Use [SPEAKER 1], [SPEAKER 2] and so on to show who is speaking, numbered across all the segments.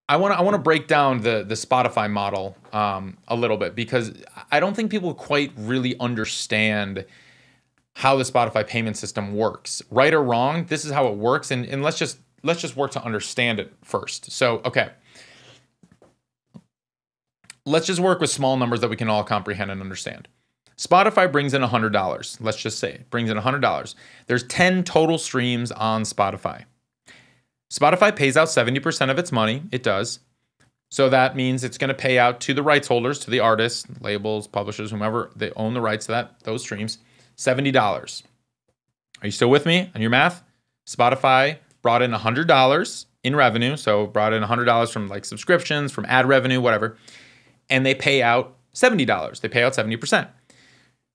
[SPEAKER 1] I want to break down the Spotify model a little bit, because I don't think people quite really understand how the Spotify payment system works. Right or wrong, this is how it works, and let's just work to understand it first. So, okay. Let's just work with small numbers that we can all comprehend and understand. Spotify brings in $100. Let's just say it brings in $100. There's 10 total streams on Spotify. Spotify pays out 70% of its money. It does. So that means it's going to pay out to the rights holders, to the artists, labels, publishers, whomever they own the rights to those streams, $70. Are you still with me on your math? Spotify brought in $100 in revenue. So brought in $100 from like subscriptions, from ad revenue, whatever. And they pay out $70. They pay out 70%.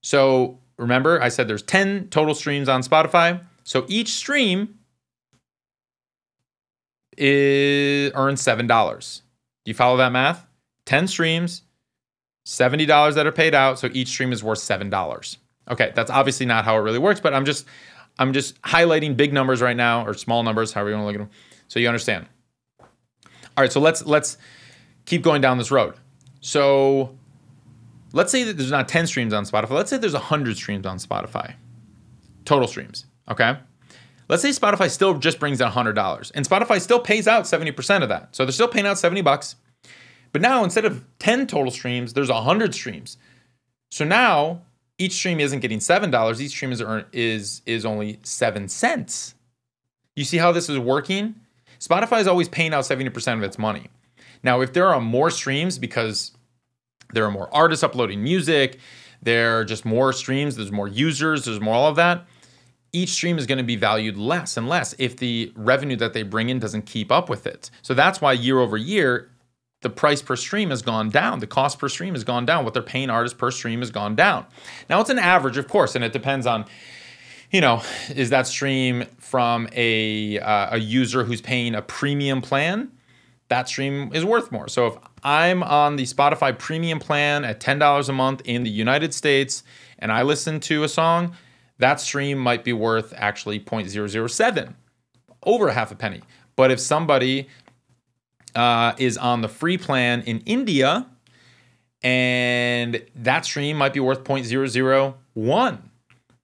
[SPEAKER 1] So remember, I said there's 10 total streams on Spotify. So each stream earns $7. Do you follow that math? 10 streams, $70 that are paid out. So each stream is worth $7. Okay, that's obviously not how it really works, but I'm just highlighting big numbers right now, or small numbers, however you want to look at them, so you understand. All right, so let's keep going down this road. So let's say that there's not 10 streams on Spotify. Let's say there's 100 streams on Spotify. Total streams, okay? Let's say Spotify still just brings in $100, and Spotify still pays out 70% of that. So they're still paying out $70. But now instead of 10 total streams, there's 100 streams. So now each stream isn't getting $7. Each stream is only 7 cents. You see how this is working? Spotify is always paying out 70% of its money. Now, if there are more streams because there are more artists uploading music, there are just more streams, there's more users, there's more all of that, each stream is going to be valued less and less if the revenue that they bring in doesn't keep up with it. So that's why year over year, the price per stream has gone down. The cost per stream has gone down. What they're paying artists per stream has gone down. Now, it's an average, of course, and it depends on, is that stream from a user who's paying a premium plan? That stream is worth more. So if I'm on the Spotify premium plan at $10 a month in the United States and I listen to a song, that stream might be worth actually 0.007, over a half a penny. But if somebody is on the free plan in India, and that stream might be worth 0.001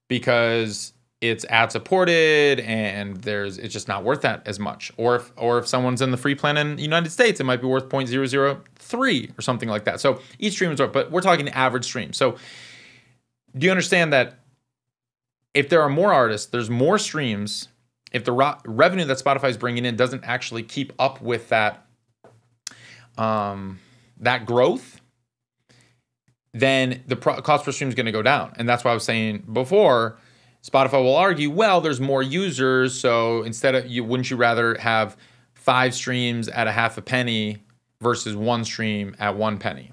[SPEAKER 1] because it's ad supported and it's just not worth that as much. Or if someone's in the free plan in the United States, it might be worth 0.003 or something like that. So each stream is worth, but we're talking average stream. So do you understand that if there are more artists, there's more streams, if the revenue that Spotify is bringing in doesn't actually keep up with that growth, then the cost per stream is going to go down. And that's why I was saying before, Spotify will argue, well, there's more users, so wouldn't you rather have 5 streams at a half a penny versus 1 stream at 1 penny?